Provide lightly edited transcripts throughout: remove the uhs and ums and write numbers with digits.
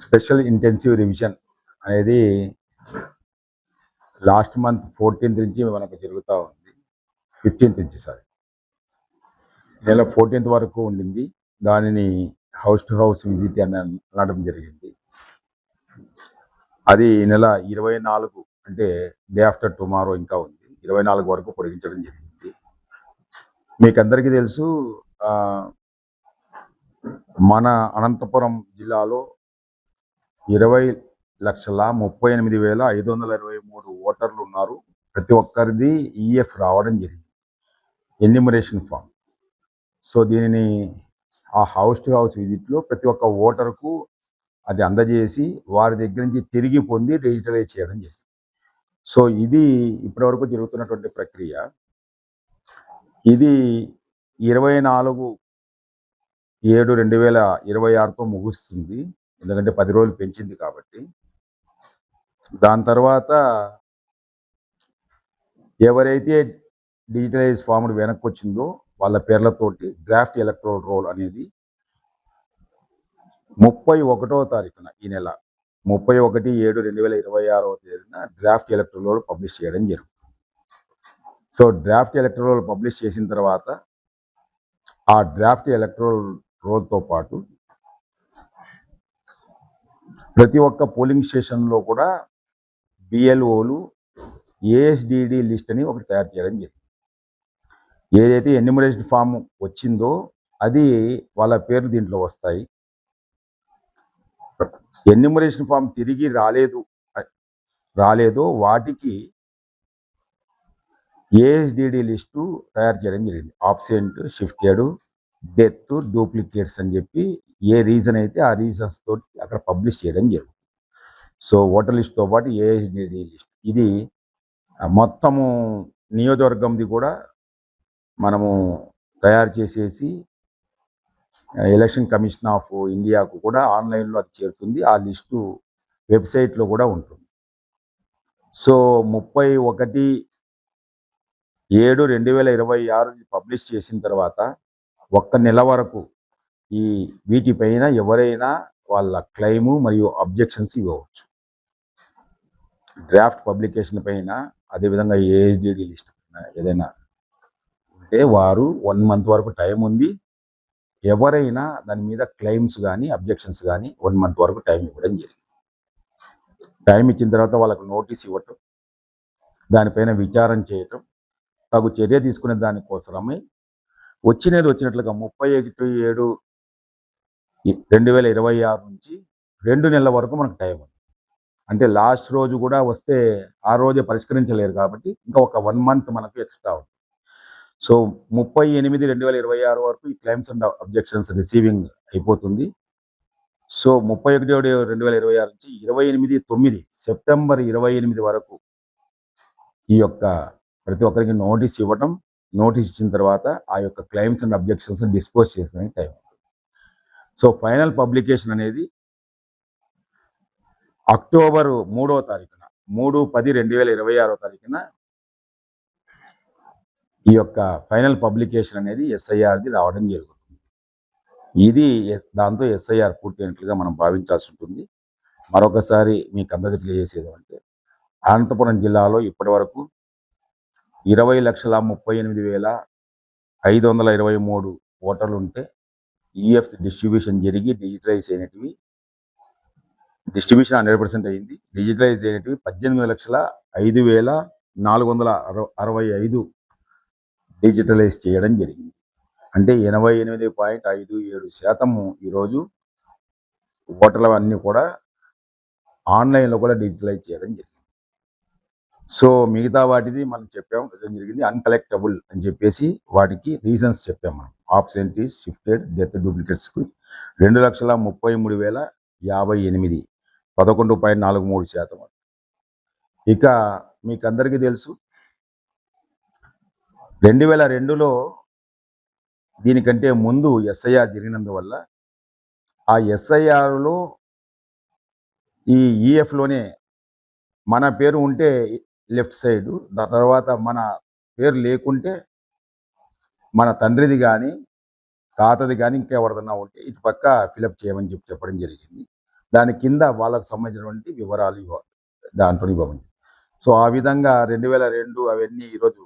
Special intensive revision అనేది last month 14th నుంచి మనకు జరుగుతూ ఉంది. 15th నుంచి నెల 14th వరకు ఉండింది. దానిని హౌస్ టు హౌస్ విజిట్ అని అనడం జరిగింది. అది నెల 24 అంటే డే ఆఫ్టర్ టుమారో ఇంకా ఉంది. 24 వరకు పొడిగించడం జరిగింది. మీకు అందరికీ తెలుసు, మన అనంతపురం జిల్లాలో 20,38,523 ఓటర్లు ఉన్నారు. ప్రతి ఒక్కరిది ఈఎఫ్ రావడం జరిగింది, ఎన్యూమరేషన్ ఫామ్. సో దీనిని ఆ హౌస్ టు హౌస్ విజిట్లో ప్రతి ఒక్క ఓటరుకు అది అందజేసి వారి దగ్గర నుంచి తిరిగి పొంది డిజిటలైజ్ చేయడం జరిగింది. సో ఇది ఇప్పటివరకు జరుగుతున్నటువంటి ప్రక్రియ. ఇది 24/7/2026తో ముగుస్తుంది. ఎందుకంటే 10 రోజులు పెంచింది కాబట్టి. దాని తర్వాత ఎవరైతే డిజిటలైజ్ ఫామ్ వెనక్కి వచ్చిందో వాళ్ళ పేర్లతోటి డ్రాఫ్ట్ ఎలక్టోరల్ రోల్ అనేది 31వ తారీఖున, ఈ నెల 31/7/2026వ తేదీన డ్రాఫ్ట్ ఎలక్టోరల్ రోల్ పబ్లిష్ చేయడం జరుగుతుంది. So draft electoral roll publish చేసిన తర్వాత ఆ డ్రాఫ్ట్ ఎలక్టోరల్ రోల్తో పాటు ప్రతి ఒక్క పోలింగ్ స్టేషన్లో కూడా బిఎల్ఓలు ఏఎస్డిడి లిస్ట్ అని ఒకటి తయారు చేయడం జరిగింది. ఏదైతే ఎన్యూమరేషన్ ఫామ్ వచ్చిందో అది వాళ్ళ పేర్లు దీంట్లో వస్తాయి. ఎన్యూమరేషన్ ఫామ్ తిరిగి రాలేదో వాటికి ఏఎస్డిడి లిస్టు తయారు చేయడం జరిగింది. ఆబ్సెంట్, షిఫ్టెడ్, డెత్, డూప్లికేట్స్ అని చెప్పి ఏ రీజన్ అయితే ఆ రీజన్స్ తోటి అక్కడ పబ్లిష్ చేయడం జరుగుతుంది. సో ఓటర్ లిస్ట్తో పాటు ఏఎస్డిడి లిస్ట్ ఇది మొత్తము నియోజకవర్గంది కూడా మనము తయారు చేసేసి ఎలక్షన్ కమిషన్ ఆఫ్ ఇండియాకు కూడా ఆన్లైన్లో అది చేరుతుంది. ఆ లిస్టు వెబ్సైట్లో కూడా ఉంటుంది. సో 31/7/2026 పబ్లిష్ చేసిన తర్వాత ఒక్క నెల వరకు ఈ వీటిపైన ఎవరైనా వాళ్ళ క్లెయిము మరియు అబ్జెక్షన్స్ ఇవ్వవచ్చు. డ్రాఫ్ట్ పబ్లికేషన్ పైన, అదేవిధంగా ఏఎస్డిడి లిస్ట్ పైన ఏదైనా ఉంటే వారు 1 month వరకు టైం ఉంది. ఎవరైనా దాని మీద క్లెయిమ్స్ కానీ అబ్జెక్షన్స్ కానీ 1 month వరకు టైం ఇవ్వడం జరిగింది. టైం ఇచ్చిన తర్వాత వాళ్ళకు నోటీస్ ఇవ్వటం, దానిపైన విచారణ చేయటం, తగు చర్య తీసుకునే దానికోసమై వచ్చినట్లుగా 31/7/2026 నుంచి 2 నెలల వరకు మనకు టైం ఉంది. అంటే లాస్ట్ రోజు కూడా వస్తే ఆ రోజే పరిష్కరించలేరు కాబట్టి ఇంకా ఒక 1 month మనకు ఎక్స్ట్రా ఉంది. సో 30/8/2026 వరకు ఈ క్లెయిమ్స్ అండ్ అబ్జెక్షన్స్ రిసీవింగ్ అయిపోతుంది. సో 31/7/2026 నుంచి 28/9 సెప్టెంబర్ 28 వరకు ఈ యొక్క ప్రతి ఒక్కరికి నోటీస్ ఇవ్వటం, నోటీస్ ఇచ్చిన తర్వాత ఆ యొక్క క్లెయిమ్స్ అండ్ అబ్జెక్షన్స్ డిస్పోజ్ చేసడానికి టైం ఉంటుంది. సో ఫైనల్ పబ్లికేషన్ అనేది అక్టోబర్ 3వ తారీఖున 3/10/2026 ఈ యొక్క ఫైనల్ పబ్లికేషన్ అనేది ఎస్ఐఆర్ది రావడం జరుగుతుంది. ఇది దాంతో ఎస్ఐఆర్ పూర్తయినట్లుగా మనం భావించాల్సి ఉంటుంది. మరొకసారి మీకు అందరికీ తెలియజేసేది అంటే అనంతపురం జిల్లాలో ఇప్పటి వరకు 20,38,523 ఓటర్లు ఉంటే ఈఎఫ్ డిస్ట్రిబ్యూషన్ జరిగి డిజిటలైజ్ అయినటివి, డిస్ట్రిబ్యూషన్ 100% అయింది. డిజిటలైజ్ అయినటివి 18,05,465 డిజిటలైజ్ చేయడం జరిగింది. అంటే 88.57% ఈరోజు ఓటర్లు అన్నీ కూడా ఆన్లైన్లో కూడా డిజిటలైజ్ చేయడం జరిగింది. సో మిగతా వాటిది మనం చెప్పాం జరిగింది. అన్కలెక్టబుల్ అని చెప్పేసి వాటికి రీజన్స్ చెప్పాం మనం. ఆబ్సెంటీస్, షిఫ్టెడ్, డెత్, డూప్లికేట్స్కు 2,33,058 11.43%. ఇక మీకు అందరికీ తెలుసు 2002లో దీనికంటే ముందు ఎస్ఐఆర్ జరిగినందువల్ల ఆ ఎస్ఐఆర్లో ఈ ఈఎఫ్లోనే మన పేరు ఉంటే లెఫ్ట్ సైడు, దాని తర్వాత మన పేరు లేకుంటే మన తండ్రిది కానీ తాతది కానీ ఇంకెవరిదన్నా ఉంటే ఇటు పక్క ఫిలప్ చేయమని చెప్పడం జరిగింది. దాని కింద వాళ్ళకు సంబంధించినటువంటి వివరాలు దాంట్లో ఇవ్వమని. సో ఆ విధంగా 2002 అవన్నీ ఈరోజు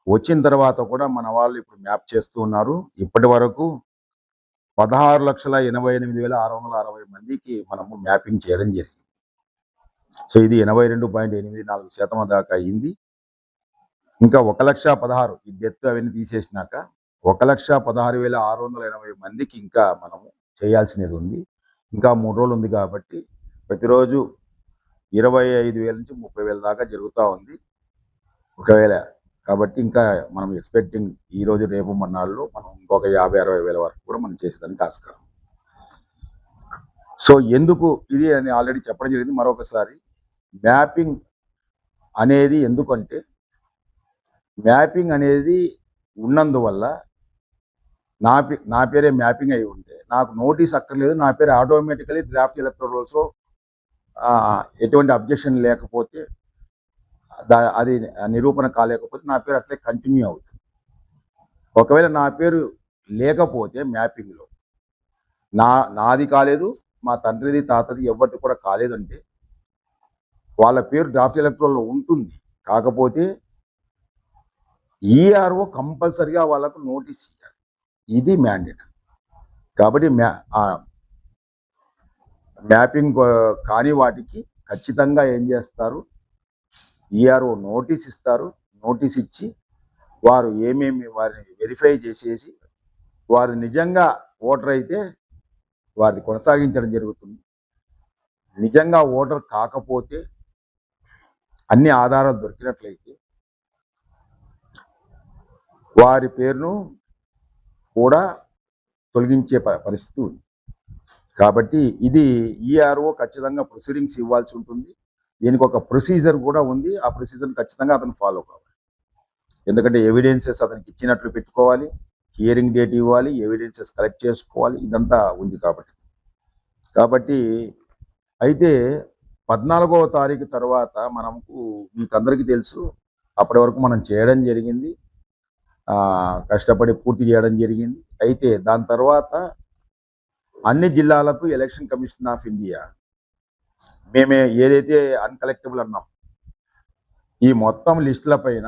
వచ్చిన తర్వాత కూడా మన వాళ్ళు ఇప్పుడు మ్యాప్ చేస్తూ ఉన్నారు. ఇప్పటి వరకు 16,88,660 మందికి మనము మ్యాపింగ్ చేయడం జరిగింది. సో ఇది 82.84% దాకా అయింది. ఇంకా 1,16,000 ఈ డెత్ అవన్నీ తీసేసినాక 1,16,680 మందికి ఇంకా మనము చేయాల్సినది ఉంది. ఇంకా 3 రోజులు ఉంది కాబట్టి ప్రతిరోజు 25,000 నుంచి 30,000 దాకా జరుగుతూ ఉంది. ఒకవేళ కాబట్టి ఇంకా మనం ఎక్స్పెక్టింగ్ ఈరోజు రేపు మన్నాళ్ళు మనం ఇంకొక 50,000-60,000 వరకు కూడా మనం చేసేదానికి ఆస్కారం. సో ఎందుకు ఇది అని ఆల్రెడీ చెప్పడం జరిగింది. మరొకసారి మ్యాపింగ్ అనేది ఎందుకంటే మ్యాపింగ్ అనేది ఉన్నందువల్ల నా పేరే మ్యాపింగ్ అయి ఉంటే నాకు నోటీస్ అక్కర్లేదు. నా పేరు ఆటోమేటికలీ డ్రాఫ్ట్ ఎలక్టోరల్ రోల్స్లో ఎటువంటి అబ్జెక్షన్ లేకపోతే అది నిరూపణ కాలేకపోతే నా పేరు అట్లే కంటిన్యూ అవుతుంది. ఒకవేళ నా పేరు లేకపోతే మ్యాపింగ్లో నాది కాలేదు, మా తండ్రిది తాతది ఎవరిది కూడా కాలేదంటే వాళ్ళ పేరు డ్రాఫ్ట్ ఎలక్టోరల్లో ఉంటుంది. కాకపోతే ఈఆర్ఓ కంపల్సరిగా వాళ్ళకు నోటీస్ ఇవ్వాలి. ఇది మ్యాండేట్. కాబట్టి మ్యాపింగ్ కాని వాటికి ఖచ్చితంగా ఏం చేస్తారు, ఈఆర్ఓ నోటీస్ ఇస్తారు. నోటీస్ ఇచ్చి వారు ఏమేమి వారిని వెరిఫై చేసేసి వారు నిజంగా ఓటర్ అయితే వారిని కొనసాగించడం జరుగుతుంది. నిజంగా ఓటర్ కాకపోతే అన్ని ఆధారాలు దొరికినట్లయితే వారి పేరును కూడా తొలగించే పరిస్థితి ఉంది. కాబట్టి ఇది ఈఆర్ఓ ఖచ్చితంగా ప్రొసీడింగ్స్ ఇవ్వాల్సి ఉంటుంది. దీనికి ఒక ప్రొసీజర్ కూడా ఉంది. ఆ ప్రొసీజర్ని ఖచ్చితంగా అతను ఫాలో కావాలి. ఎందుకంటే ఎవిడెన్సెస్ అతనికి ఇచ్చినట్లు పెట్టుకోవాలి, హియరింగ్ డేట్ ఇవ్వాలి, ఎవిడెన్సెస్ కలెక్ట్ చేసుకోవాలి, ఇదంతా ఉంది. కాబట్టి అయితే 14వ తారీఖు తర్వాత మనకు మీకు అందరికీ తెలుసు, అప్పటి వరకు మనం చేయడం జరిగింది, కష్టపడి పూర్తి చేయడం జరిగింది. అయితే దాని తర్వాత అన్ని జిల్లాలకు ఎలక్షన్ కమిషన్ ఆఫ్ ఇండియా మేమే ఏదైతే అన్కలెక్టబుల్ అన్నాం ఈ మొత్తం లిస్టుల పైన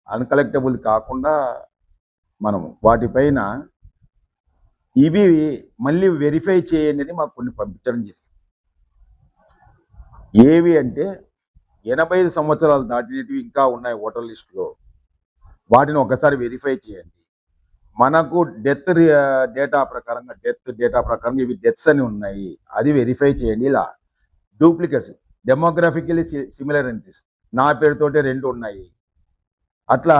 అన్కలెక్టబుల్ కాకుండా మనము వాటిపైన ఇవి మళ్ళీ వెరిఫై చేయండి అని మాకు కొన్ని పంపించడం జరిగింది. ఏవి అంటే 85 సంవత్సరాలు దాటినవి ఇంకా ఉన్నాయి ఓటర్ లిస్టులో, వాటిని ఒకసారి వెరిఫై చేయండి. మనకు డెత్ డేటా ప్రకారంగా ఇవి డెత్స్ అని ఉన్నాయి, అది వెరిఫై చేయండి. ఇలా డూప్లికేట్స్, డెమోగ్రఫికలీ సిమిలారిటీస్, నా పేరుతోటే 2 ఉన్నాయి, అట్లా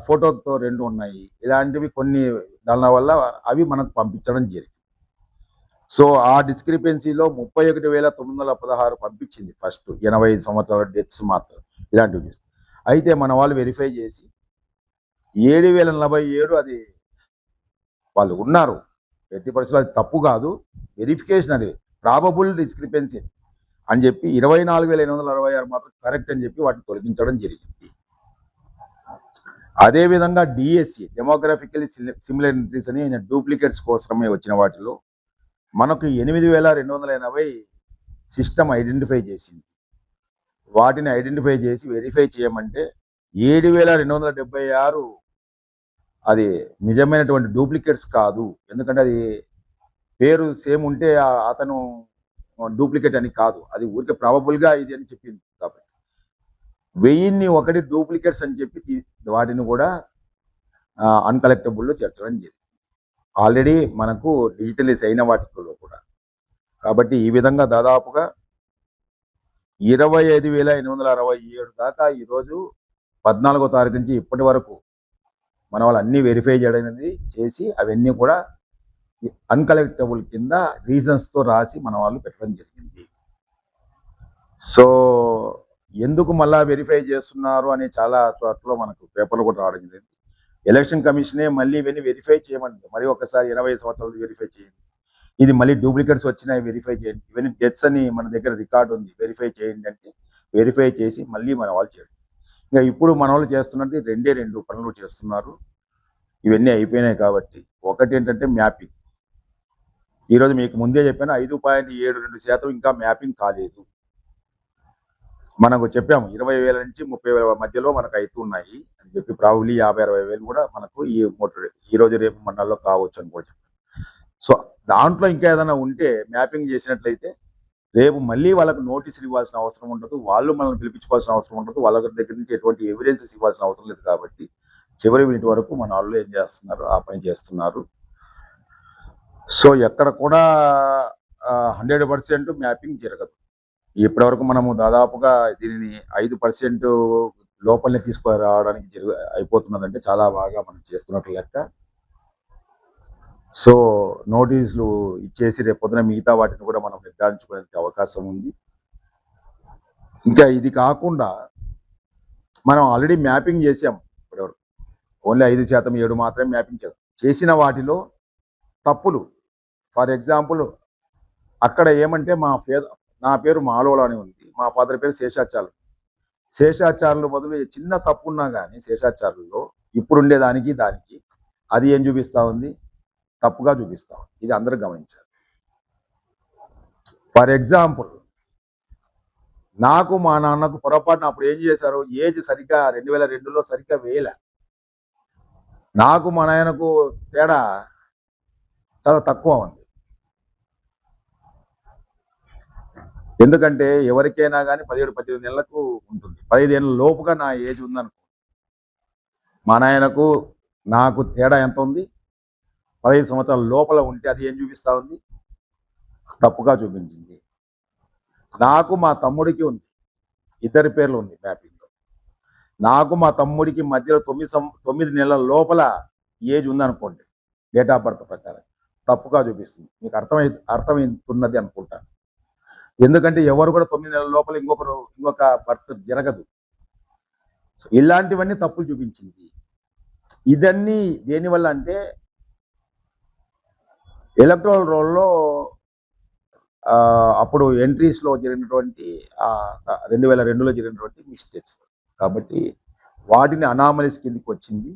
ఫోటోతో 2 ఉన్నాయి, ఇలాంటివి కొన్ని దానివల్ల అవి మనకు పంపించడం జరిగింది. సో ఆ డిస్క్రిపెన్సీలో 31,916 పంపించింది ఫస్ట్ 85 సంవత్సరాల డెత్స్ మాత్రం ఇలాంటివి. అయితే మన వాళ్ళు వెరిఫై చేసి 7,047 అది వాళ్ళు ఉన్నారు. 80% అది తప్పు కాదు, వెరిఫికేషన్ అది ప్రాబబుల్ డిస్క్రిపెన్సీ అని చెప్పి 24,866 మాత్రం కరెక్ట్ అని చెప్పి వాటిని తొలగించడం జరిగింది. అదేవిధంగా డిఎస్సి, డెమోగ్రఫికలీ సిమిలారిటీస్ అని డూప్లికేట్స్ కోసమే వచ్చిన వాటిలో మనకు 8,280 సిస్టమ్ ఐడెంటిఫై చేసింది. వాటిని ఐడెంటిఫై చేసి వెరిఫై చేయమంటే 7,276 అది నిజమైనటువంటి డూప్లికేట్స్ కాదు. ఎందుకంటే అది పేరు సేమ్ ఉంటే అతను డూప్లికేట్ అని కాదు, అది ఊరికే ప్రాబబుల్గా ఇది అని చెప్పింది. కాబట్టి 1,001 డూప్లికేట్స్ అని చెప్పి వాటిని కూడా అన్కలెక్టబుల్లో చేర్చడం జరిగింది. ఆల్రెడీ మనకు డిజిటలైజ్ అయిన వాటిలో కూడా. కాబట్టి ఈ విధంగా దాదాపుగా 25,867 దాకా ఈరోజు 14వ తారీఖు నుంచి ఇప్పటి వరకు మన వాళ్ళు అన్నీ వెరిఫై చేయడం చేసి అవన్నీ కూడా అన్కలెక్టబుల్ కింద రీజన్స్తో రాసి మన వాళ్ళు పెట్టడం జరిగింది. సో ఎందుకు మళ్ళా వెరిఫై చేస్తున్నారు అని చాలా చోట్ల మనకు పేపర్లు కూడా రావడం జరిగింది. ఎలక్షన్ కమిషనే మళ్ళీ ఇవన్నీ వెరిఫై చేయమంది. మరి ఒకసారి 80 సంవత్సరాలు వెరిఫై చేయండి, ఇది మళ్ళీ డూప్లికేట్స్ వచ్చినాయి వెరిఫై చేయండి, ఇవన్నీ డెత్స్ అని మన దగ్గర రికార్డు ఉంది వెరిఫై చేయండి అంటే వెరిఫై చేసి మళ్ళీ మన వాళ్ళు చేయండి. ఇంకా ఇప్పుడు మన వాళ్ళు చేస్తున్నది 2 పనులు చేస్తున్నారు. ఇవన్నీ అయిపోయినాయి. కాబట్టి ఒకటి ఏంటంటే మ్యాపింగ్, ఈరోజు మీకు ముందే చెప్పాను 5.72% ఇంకా మ్యాపింగ్ కాలేదు. మనకు చెప్పాము 20,000 నుంచి 30,000 మధ్యలో మనకు అవుతున్నాయి అని చెప్పి, ప్రాబబ్లీ 50,000-60,000 కూడా మనకు ఈ రోజు రేపు మండల్లో కావచ్చు అని కూడా చెప్పాను. సో దాంట్లో ఇంకా ఏదైనా ఉంటే మ్యాపింగ్ చేసినట్లయితే రేపు మళ్ళీ వాళ్ళకు నోటీసులు ఇవ్వాల్సిన అవసరం ఉండదు, వాళ్ళు మనల్ని పిలిపించుకోవాల్సిన అవసరం ఉండదు, వాళ్ళ దగ్గర నుంచి ఎటువంటి ఎవిడెన్సెస్ ఇవ్వాల్సిన అవసరం లేదు. కాబట్టి చివరి మినిట్ వరకు మన వాళ్ళు ఏం చేస్తున్నారు, ఆ పని చేస్తున్నారు. సో ఎక్కడ కూడా 100% మ్యాపింగ్ జరగదు. ఇప్పటివరకు మనము దాదాపుగా దీనిని 5% లోపలనే తీసుకురావడానికి అయిపోతున్నదంటే చాలా బాగా మనం చేస్తున్నట్లు లెక్క. సో నోటీసులు ఇచ్చేసి రేపు పొద్దున మిగతా వాటిని కూడా మనం నిర్ధారించుకోవడానికి అవకాశం ఉంది. ఇంకా ఇది కాకుండా మనం ఆల్రెడీ మ్యాపింగ్ చేసాం ఇప్పటివరకు, ఓన్లీ 5%, 7 మాత్రమే మ్యాపింగ్ చేసిన వాటిలో తప్పులు. ఫర్ ఎగ్జాంపుల్ అక్కడ ఏమంటే నా పేరు మాలోలా అని ఉంది, మా ఫాదర్ పేరు శేషాచార్యులు. శేషాచార్యులు బదులు చిన్న తప్పు ఉన్నా కానీ శేషాచార్యుల్లో ఇప్పుడు ఉండేదానికి దానికి అది ఏం చూపిస్తూ ఉంది, తప్పుగా చూపిస్తా ఉంది. ఇది అందరూ గమనించారు. ఫర్ ఎగ్జాంపుల్ నాకు మా నాన్నకు పొరపాటున అప్పుడు ఏం చేశారు, ఏజ్ సరిగ్గా 2002లో సరిగ్గా వేయలే. నాకు మా నాయనకు తేడా చాలా తక్కువ ఉంది. ఎందుకంటే ఎవరికైనా కానీ 17-18 నెలలకు ఉంటుంది. 15 ఏళ్ళ లోపుగా నా ఏజ్ ఉందనుకో, మా నాయనకు నాకు తేడా ఎంత ఉంది, 15 సంవత్సరాల లోపల ఉంటే అది ఏం చూపిస్తూ ఉంది, తప్పుగా చూపించింది. నాకు మా తమ్ముడికి ఉంది, ఇద్దరి పేర్లు ఉంది మ్యాపింగ్లో. నాకు మా తమ్ముడికి మధ్యలో 9 నెలల లోపల ఏజ్ ఉందనుకోండి, డేట్ ఆఫ్ బర్త్ ప్రకారం తప్పుగా చూపిస్తుంది. మీకు అర్థమవుతున్నది అనుకుంటాను. ఎందుకంటే ఎవరు కూడా 9 నెలల లోపల ఇంకొక బర్త్ జరగదు. సో ఇలాంటివన్నీ తప్పులు చూపించింది. ఇదన్నీ దేనివల్ల అంటే ఎలక్ట్రల్ రోల్లో అప్పుడు ఎంట్రీస్లో జరిగినటువంటి 2002లో జరిగినటువంటి మిస్టేక్స్. కాబట్టి వాటిని అనామలీస్ కిందకి వచ్చింది.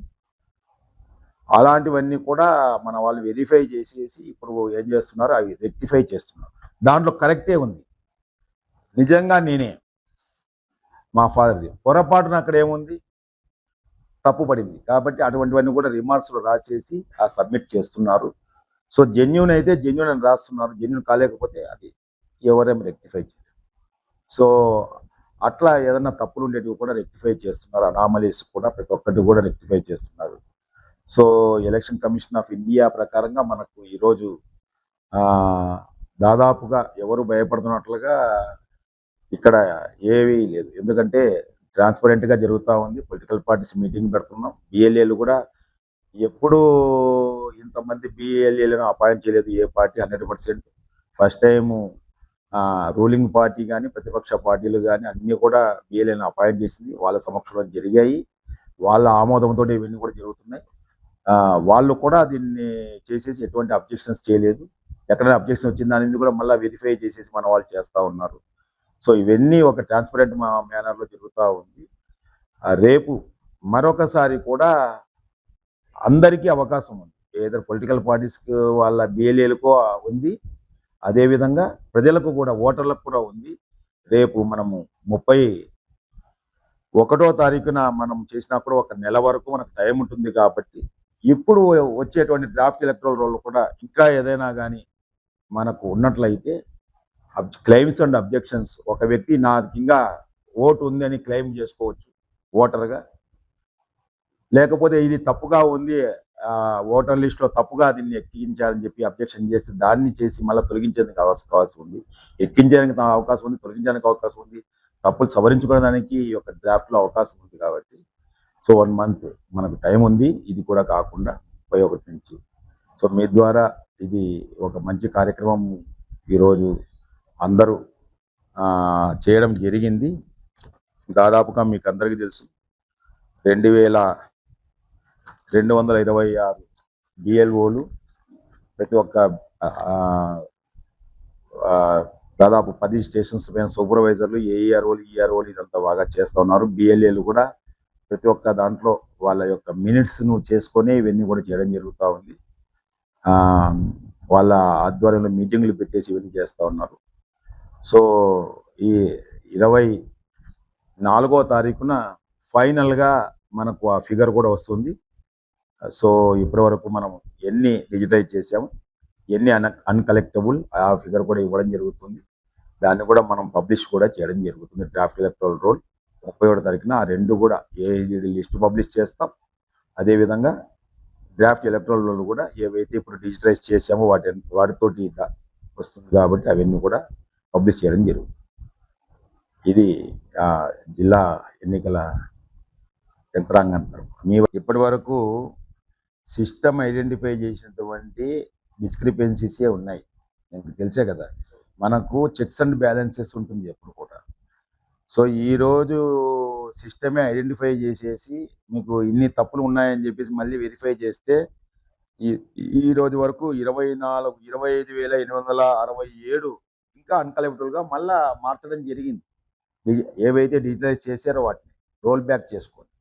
అలాంటివన్నీ కూడా మన వాళ్ళు వెరిఫై చేసేసి ఇప్పుడు ఏం చేస్తున్నారు, అవి రెక్టిఫై చేస్తున్నారు. దాంట్లో కరెక్టే ఉంది, నిజంగా నేనే మా ఫాదర్ది. పొరపాటున అక్కడ ఏముంది, తప్పు పడింది. కాబట్టి అటువంటివన్నీ కూడా రిమార్క్స్లో రాసేసి సబ్మిట్ చేస్తున్నారు. సో జెన్యూన్ అయితే జెన్యూన్ అని రాస్తున్నారు, జెన్యూన్ కాలేకపోతే అది ఎవరేం రెక్టిఫై చేయరు. సో అట్లా ఏదైనా తప్పులు ఉండేటివి కూడా రెక్టిఫై చేస్తున్నారు. అనామలీస్ కూడా ప్రతి ఒక్కటి కూడా రెక్టిఫై చేస్తున్నారు. So election commission of India ప్రకారంగా మనకు ఈరోజు దాదాపుగా ఎవరు భయపడుతున్నట్లుగా ఇక్కడ ఏమీ లేదు. ఎందుకంటే ట్రాన్స్పరెంట్గా జరుగుతూ ఉంది. పొలిటికల్ పార్టీస్ మీటింగ్ పెడుతున్నాం. బిఎల్ఏలు కూడా ఎప్పుడు ఇంతమంది బిఎల్ఏలను అపాయింట్ చేయలేదు ఏ party 100%. First time ruling party కానీ ప్రతిపక్ష పార్టీలు కానీ అన్నీ కూడా బిఎల్ఏలను అపాయింట్ చేసింది. వాళ్ళ సమక్షంలో జరిగాయి, వాళ్ళ ఆమోదంతో ఇవన్నీ కూడా జరుగుతున్నాయి. వాళ్ళు కూడా దీన్ని చేసేసి ఎటువంటి అబ్జెక్షన్స్ చేయలేదు. ఎక్కడైనా అబ్జెక్షన్ వచ్చిన దానిని కూడా మళ్ళీ వెరిఫై చేసేసి మన వాళ్ళు చేస్తూ ఉన్నారు. సో ఇవన్నీ ఒక ట్రాన్స్పరెంట్ మేనర్లో జరుగుతూ ఉంది. రేపు మరొకసారి కూడా అందరికీ అవకాశం ఉంది. ఏదో పొలిటికల్ పార్టీస్కి వాళ్ళ బిఎల్ఏలకు ఉంది, అదేవిధంగా ప్రజలకు కూడా, ఓటర్లకు కూడా ఉంది. రేపు మనము 31వ తారీఖున మనం చేసినప్పుడు ఒక నెల వరకు మనకు టైం ఉంటుంది. కాబట్టి ఇప్పుడు వచ్చేటువంటి డ్రాఫ్ట్ ఎలక్ట్రల్ రోల్ కూడా ఇంకా ఏదైనా కానీ మనకు ఉన్నట్లయితే క్లెయిమ్స్ అండ్ అబ్జెక్షన్స్, ఒక వ్యక్తి నాకు ఇంకా ఓటు ఉంది అని క్లెయిమ్ చేసుకోవచ్చు ఓటర్గా. లేకపోతే ఇది తప్పుగా ఉంది, ఓటర్ లిస్ట్లో తప్పుగా దీన్ని ఎక్కించాలని చెప్పి అబ్జెక్షన్ చేస్తే దాన్ని చేసి మళ్ళీ తొలగించేందుకు అవకాశం ఉంది, ఎక్కించడానికి అవకాశం ఉంది, తొలగించడానికి అవకాశం ఉంది, తప్పులు సవరించుకోవడానికి ఈ యొక్క డ్రాఫ్ట్లో అవకాశం ఉంది. కాబట్టి సో 1 month మనకు టైం ఉంది. ఇది కూడా కాకుండా 31 నుంచి. సో మీ ద్వారా ఇది ఒక మంచి కార్యక్రమం ఈరోజు అందరూ చేయడం జరిగింది. దాదాపుగా మీకు అందరికీ తెలుసు 2226 బిఎల్ఓలు, ప్రతి ఒక్క దాదాపు 10 స్టేషన్స్ పైన సూపర్వైజర్లు, ఏఈఆర్ఓలు, ఈఆర్ఓలు ఇదంతా బాగా చేస్తూ ఉన్నారు. బిఎల్ఏలు కూడా ప్రతి ఒక్క దాంట్లో వాళ్ళ యొక్క మినిట్స్ను చేసుకొని ఇవన్నీ కూడా చేయడం జరుగుతూ ఉంది. వాళ్ళ ఆధ్వర్యంలో మీటింగ్లు పెట్టేసి ఇవన్నీ చేస్తూ ఉన్నారు. సో ఈ 24వ తారీఖున ఫైనల్గా మనకు ఆ ఫిగర్ కూడా వస్తుంది. సో ఇప్పటి వరకు మనం ఎన్ని డిజిటైజ్ చేసాము, ఎన్ని అన్కలెక్టబుల్, ఆ ఫిగర్ కూడా ఇవ్వడం జరుగుతుంది. దాన్ని కూడా మనం పబ్లిష్ కూడా చేయడం జరుగుతుంది. డ్రాఫ్ట్ ఎలక్టరల్ రోల్ 31వ తారీఖున ఆ రెండు కూడా ఏఐజిడి లిస్ట్ పబ్లిష్ చేస్తాం. అదేవిధంగా డ్రాఫ్ట్ ఎలక్టరల్ రోల్ కూడా ఏవైతే ఇప్పుడు డిజిటలైజ్ చేసామో వాటితోటి వస్తుంది కాబట్టి అవన్నీ కూడా పబ్లిష్ చేయడం జరుగుతుంది. ఇది జిల్లా ఎన్నికల యంత్రాంగం మీ ఇప్పటి వరకు సిస్టమ్ ఐడెంటిఫై చేసినటువంటి డిస్క్రిపెన్సీసే ఉన్నాయి. మీకు తెలిసే కదా, మనకు చెక్స్ అండ్ బ్యాలెన్సెస్ ఉంటుంది ఎప్పుడు కూడా. సో ఈరోజు సిస్టమే ఐడెంటిఫై చేసేసి మీకు ఇన్ని తప్పులు ఉన్నాయని చెప్పేసి మళ్ళీ వెరిఫై చేస్తే ఈ రోజు వరకు 25,867 ఇంకా అన్కలెక్టబుల్గా మళ్ళా మార్చడం జరిగింది. ఏవైతే డిజిటలైజ్ చేశారో వాటిని రోల్ బ్యాక్ చేసుకోండి.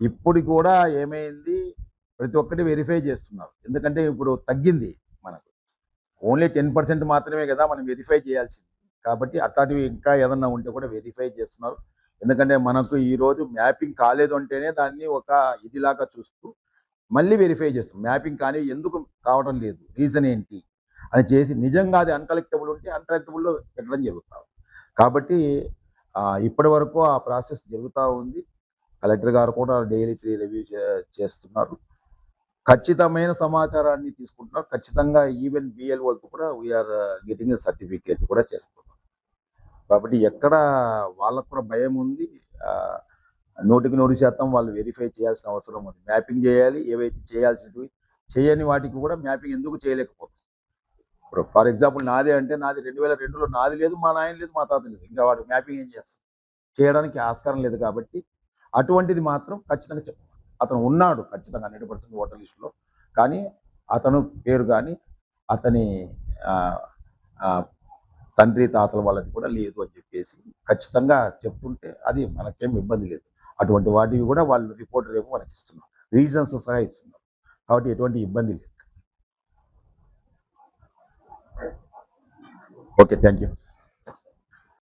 ఇప్పుడు కూడా ఏమైంది, ప్రతి ఒక్కటి వెరిఫై చేస్తున్నారు. ఎందుకంటే ఇప్పుడు తగ్గింది, మనకు ఓన్లీ 10% మాత్రమే కదా మనం వెరిఫై చేయాల్సింది. కాబట్టి అట్లాంటివి ఇంకా ఏదన్నా ఉంటే కూడా వెరిఫై చేస్తున్నారు. ఎందుకంటే మనకు ఈరోజు మ్యాపింగ్ కాలేదు అంటేనే దాన్ని ఒక ఇదిలాగా చూస్తూ మళ్ళీ వెరిఫై చేస్తాం. మ్యాపింగ్ కానీ ఎందుకు కావడం లేదు, రీజన్ ఏంటి అని చేసి నిజంగా అది అన్కలెక్టబుల్ ఉంటే అన్కలెక్టబుల్లో పెట్టడం జరుగుతుంది. కాబట్టి ఇప్పటి వరకు ఆ ప్రాసెస్ జరుగుతూ ఉంది. కలెక్టర్ గారు కూడా డైలీ రివ్యూ చేస్తున్నారు. ఖచ్చితమైన సమాచారాన్ని తీసుకుంటున్నారు. ఖచ్చితంగా ఈవెన్ బిఎల్ఓలతో కూడా వీఆర్ గెటింగ్ సర్టిఫికేట్ కూడా చేస్తున్నాం. కాబట్టి ఎక్కడ వాళ్ళకు కూడా భయం ఉంది. 100% వాళ్ళు వెరిఫై చేయాల్సిన అవసరం ఉంది. మ్యాపింగ్ చేయాలి, ఏవైతే చేయాల్సినవి చేయని వాటికి కూడా మ్యాపింగ్ ఎందుకు చేయలేకపోతుంది. ఇప్పుడు ఫర్ ఎగ్జాంపుల్ నాదే అంటే నాది 2002లో నాది లేదు, మా నాయన లేదు, మా తాత లేదు, ఇంకా వాడు మ్యాపింగ్ ఏం చేస్తాం, చేయడానికి ఆస్కారం లేదు. కాబట్టి అటువంటిది మాత్రం ఖచ్చితంగా చెప్పాలి. అతను ఉన్నాడు ఖచ్చితంగా 100% ఓటర్ లిస్టులో, కానీ అతను పేరు కానీ అతని తండ్రి తాతల వాళ్ళకి కూడా లేదు అని చెప్పేసి ఖచ్చితంగా చెప్తుంటే అది మనకేం ఇబ్బంది లేదు. అటువంటి వాటివి కూడా వాళ్ళు రిపోర్ట్ రేపు మనకి ఇస్తున్నారు, రీజన్స్ సహా ఇస్తున్నారు. కాబట్టి ఎటువంటి ఇబ్బంది లేదు. Okay, thank you.